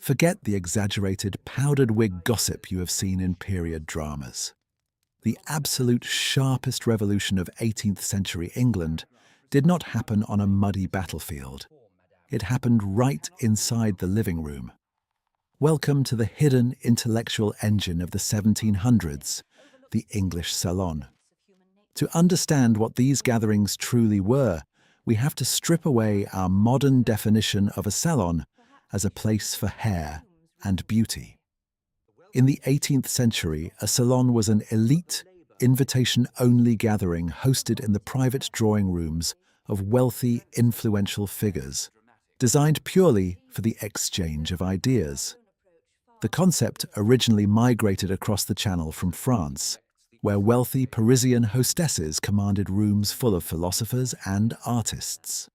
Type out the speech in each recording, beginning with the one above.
Forget the exaggerated powdered-wig gossip you have seen in period dramas. The absolute sharpest revolution of 18th century England did not happen on a muddy battlefield. It happened right inside the living room. Welcome to the hidden intellectual engine of the 1700s, the English salon. To understand what these gatherings truly were, we have to strip away our modern definition of a salon as a place for hair and beauty. In the 18th century, a salon was an elite, invitation-only gathering hosted in the private drawing rooms of wealthy, influential figures, designed purely for the exchange of ideas. The concept originally migrated across the Channel from France, where wealthy Parisian hostesses commanded rooms full of philosophers and artists.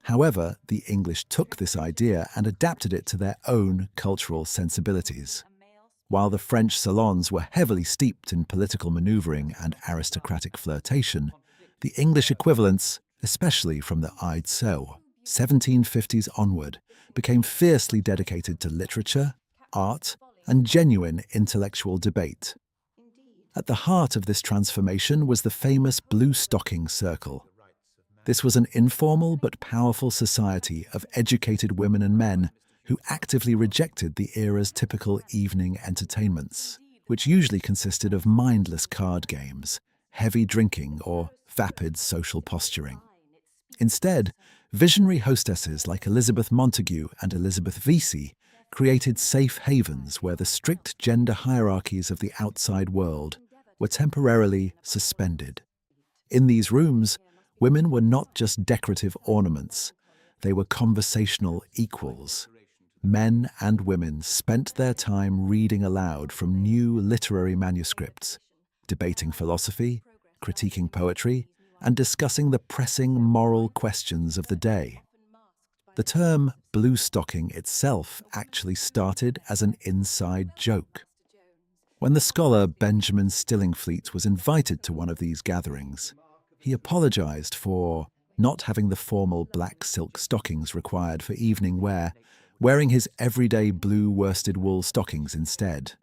However, the English took this idea and adapted it to their own cultural sensibilities. While the French salons were heavily steeped in political maneuvering and aristocratic flirtation, the English equivalents, especially from the Ide So, 1750s onward, became fiercely dedicated to literature, art, and genuine intellectual debate. At the heart of this transformation was the famous Bluestocking circle. This was an informal but powerful society of educated women and men who actively rejected the era's typical evening entertainments, which usually consisted of mindless card games, heavy drinking, or vapid social posturing. Instead, visionary hostesses like Elizabeth Montagu and Elizabeth Vesey created safe havens where the strict gender hierarchies of the outside world were temporarily suspended. In these rooms, women were not just decorative ornaments, they were conversational equals. Men and women spent their time reading aloud from new literary manuscripts, debating philosophy, critiquing poetry, and discussing the pressing moral questions of the day. The term bluestocking itself actually started as an inside joke. When the scholar Benjamin Stillingfleet was invited to one of these gatherings, he apologized for not having the formal black silk stockings required for evening wear, wearing his everyday blue worsted wool stockings instead.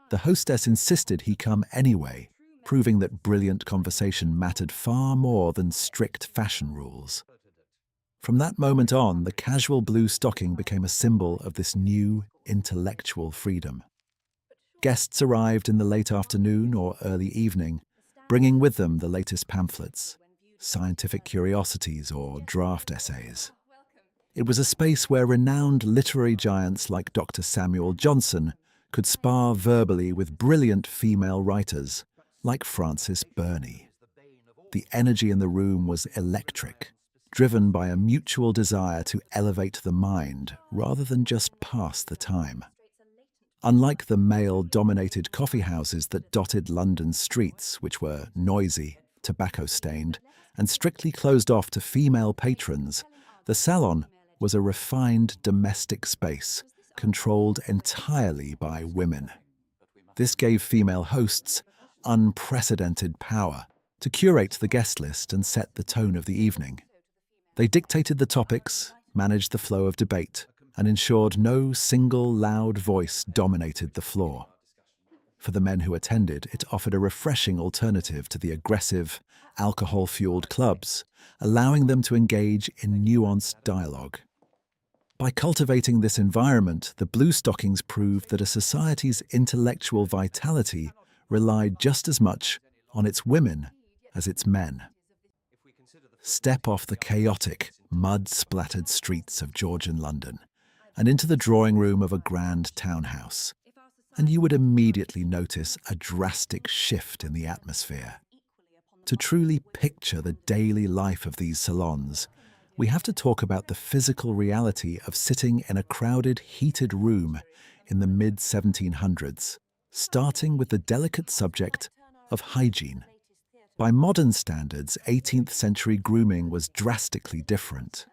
The hostess insisted he come anyway, proving that brilliant conversation mattered far more than strict fashion rules. From that moment on, the casual blue stocking became a symbol of this new intellectual freedom. Guests arrived in the late afternoon or early evening, bringing with them the latest pamphlets, scientific curiosities, or draft essays. It was a space where renowned literary giants like Dr. Samuel Johnson could spar verbally with brilliant female writers like Frances Burney. The energy in the room was electric, driven by a mutual desire to elevate the mind rather than just pass the time. Unlike the male-dominated coffeehouses that dotted London's streets, which were noisy, tobacco-stained, and strictly closed off to female patrons, the salon was a refined domestic space controlled entirely by women. This gave female hosts unprecedented power to curate the guest list and set the tone of the evening. They dictated the topics, managed the flow of debate, and ensured no single loud voice dominated the floor. For the men who attended, it offered a refreshing alternative to the aggressive, alcohol-fueled clubs, allowing them to engage in nuanced dialogue. By cultivating this environment, the Bluestockings proved that a society's intellectual vitality relied just as much on its women as its men. Step off the chaotic, mud-splattered streets of Georgian London and into the drawing room of a grand townhouse, and you would immediately notice a drastic shift in the atmosphere. To truly picture the daily life of these salons, we have to talk about the physical reality of sitting in a crowded, heated room in the mid-1700s, starting with the delicate subject of hygiene. By modern standards, 18th century grooming was drastically different.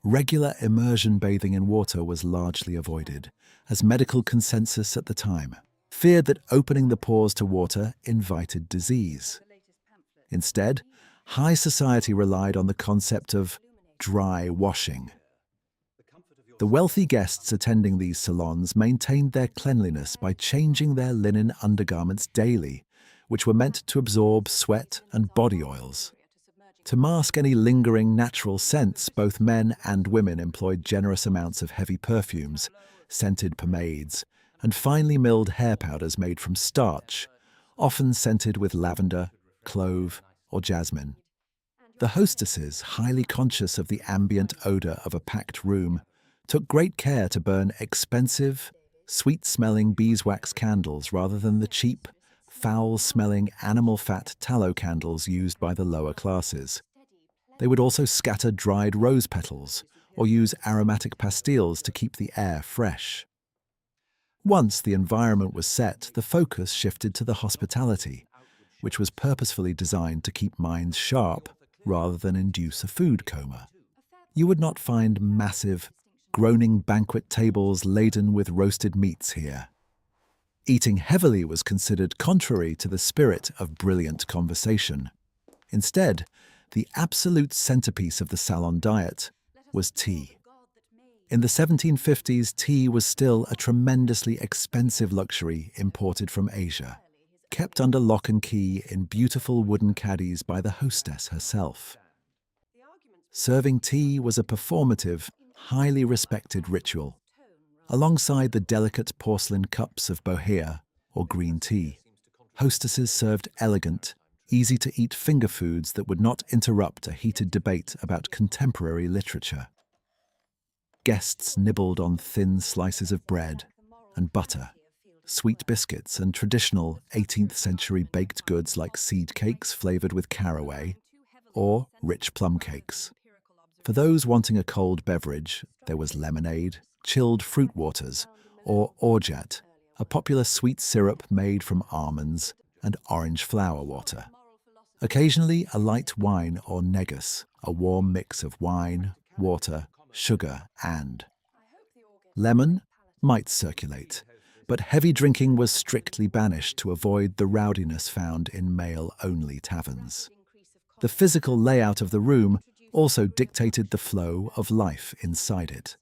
Regular immersion bathing in water was largely avoided, as medical consensus at the time feared that opening the pores to water invited disease. Instead, high society relied on the concept of dry washing. The wealthy guests attending these salons maintained their cleanliness by changing their linen undergarments daily, which were meant to absorb sweat and body oils. To mask any lingering natural scents, both men and women employed generous amounts of heavy perfumes, scented pomades, and finely milled hair powders made from starch, often scented with lavender, clove, or jasmine. The hostesses, highly conscious of the ambient odor of a packed room, took great care to burn expensive, sweet-smelling beeswax candles rather than the cheap, foul-smelling animal fat tallow candles used by the lower classes. They would also scatter dried rose petals or use aromatic pastilles to keep the air fresh. Once the environment was set, the focus shifted to the hospitality, which was purposefully designed to keep minds sharp rather than induce a food coma. You would not find massive, groaning banquet tables laden with roasted meats here. Eating heavily was considered contrary to the spirit of brilliant conversation. Instead, the absolute centerpiece of the salon diet was tea. In the 1750s, tea was still a tremendously expensive luxury imported from Asia, kept under lock and key in beautiful wooden caddies by the hostess herself. Serving tea was a performative, highly respected ritual, alongside the delicate porcelain cups of bohea or green tea. Hostesses served elegant, easy-to-eat finger foods that would not interrupt a heated debate about contemporary literature. Guests nibbled on thin slices of bread and butter, sweet biscuits, and traditional 18th-century baked goods like seed cakes flavored with caraway or rich plum cakes. For those wanting a cold beverage, there was lemonade, chilled fruit waters, or orgeat, a popular sweet syrup made from almonds and orange flower water. Occasionally, a light wine or negus, a warm mix of wine, water, sugar, and lemon might circulate, but heavy drinking was strictly banished to avoid the rowdiness found in male-only taverns. The physical layout of the room also dictated the flow of life inside it.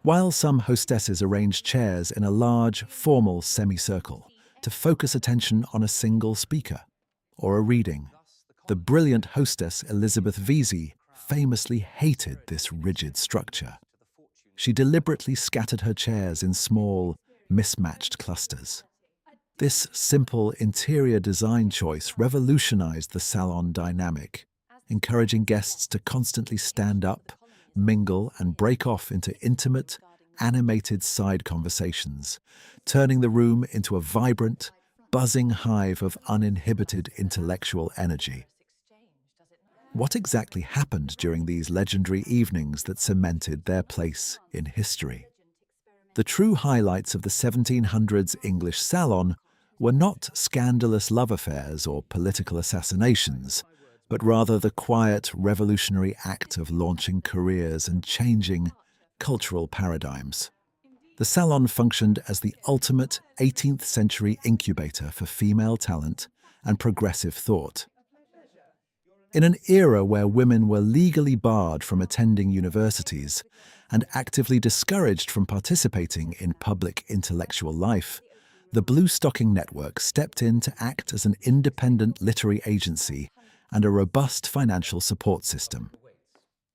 While some hostesses arranged chairs in a large, formal semicircle to focus attention on a single speaker or a reading, the brilliant hostess Elizabeth Vesey famously hated this rigid structure. She deliberately scattered her chairs in small, mismatched clusters. This simple interior design choice revolutionized the salon dynamic, encouraging guests to constantly stand up, mingle, and break off into intimate, animated side conversations, turning the room into a vibrant, buzzing hive of uninhibited intellectual energy. What exactly happened during these legendary evenings that cemented their place in history? The true highlights of the 1700s English salon were not scandalous love affairs or political assassinations, but rather the quiet, revolutionary act of launching careers and changing cultural paradigms. The salon functioned as the ultimate 18th century incubator for female talent and progressive thought. In an era where women were legally barred from attending universities and actively discouraged from participating in public intellectual life, the Bluestocking network stepped in to act as an independent literary agency and a robust financial support system.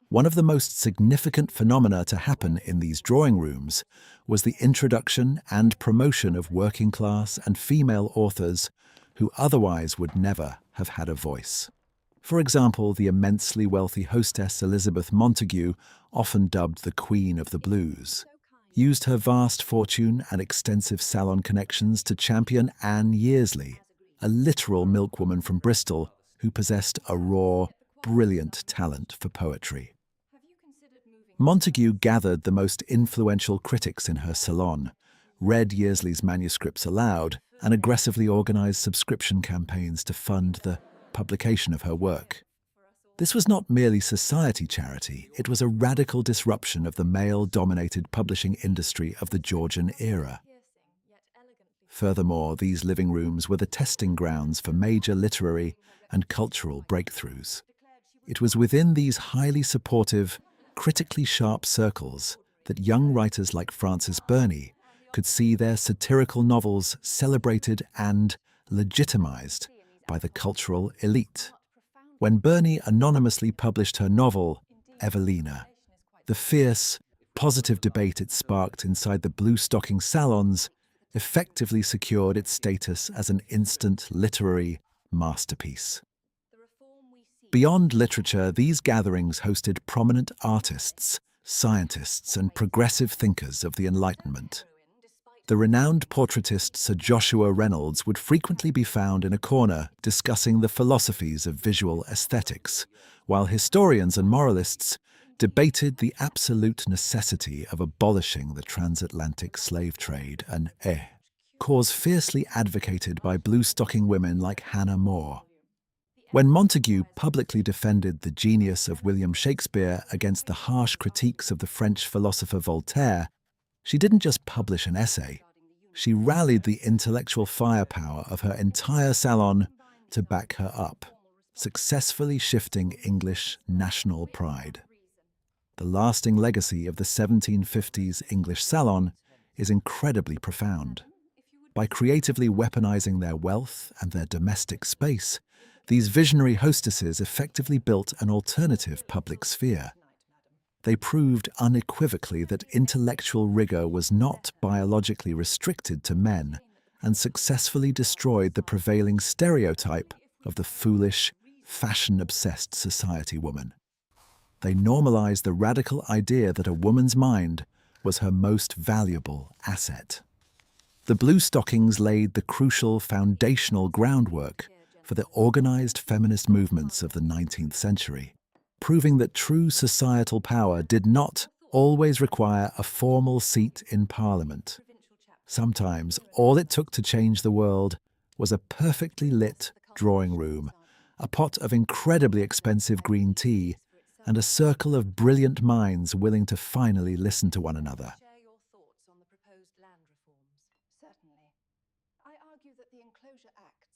One of the most significant phenomena to happen in these drawing rooms was the introduction and promotion of working-class and female authors who otherwise would never have had a voice. For example, the immensely wealthy hostess Elizabeth Montagu, often dubbed the Queen of the Blues, used her vast fortune and extensive salon connections to champion Anne Yearsley, a literal milkwoman from Bristol who possessed a raw, brilliant talent for poetry. Montagu gathered the most influential critics in her salon, read Yearsley's manuscripts aloud, and aggressively organized subscription campaigns to fund the publication of her work. This was not merely society charity, it was a radical disruption of the male-dominated publishing industry of the Georgian era. Furthermore, these living rooms were the testing grounds for major literary and cultural breakthroughs. It was within these highly supportive, critically sharp circles that young writers like Frances Burney could see their satirical novels celebrated and legitimized by the cultural elite. When Burney anonymously published her novel, Evelina, the fierce, positive debate it sparked inside the Bluestocking salons effectively secured its status as an instant literary masterpiece. Beyond literature, these gatherings hosted prominent artists, scientists, and progressive thinkers of the Enlightenment. The renowned portraitist Sir Joshua Reynolds would frequently be found in a corner discussing the philosophies of visual aesthetics, while historians and moralists debated the absolute necessity of abolishing the transatlantic slave trade, an cause fiercely advocated by Bluestocking women like Hannah More. When Montague publicly defended the genius of William Shakespeare against the harsh critiques of the French philosopher Voltaire, she didn't just publish an essay, she rallied the intellectual firepower of her entire salon to back her up, successfully shifting English national pride. The lasting legacy of the 1750s English salon is incredibly profound. By creatively weaponizing their wealth and their domestic space, these visionary hostesses effectively built an alternative public sphere. They proved unequivocally that intellectual rigor was not biologically restricted to men and successfully destroyed the prevailing stereotype of the foolish, fashion-obsessed society woman. They normalized the radical idea that a woman's mind was her most valuable asset. The Bluestockings laid the crucial foundational groundwork for the organized feminist movements of the 19th century, proving that true societal power did not always require a formal seat in Parliament. Sometimes all it took to change the world was a perfectly lit drawing room, a pot of incredibly expensive green tea, and a circle of brilliant minds willing to finally listen to one another. Share your thoughts on the proposed land reforms. Certainly. I argue that the Enclosure Acts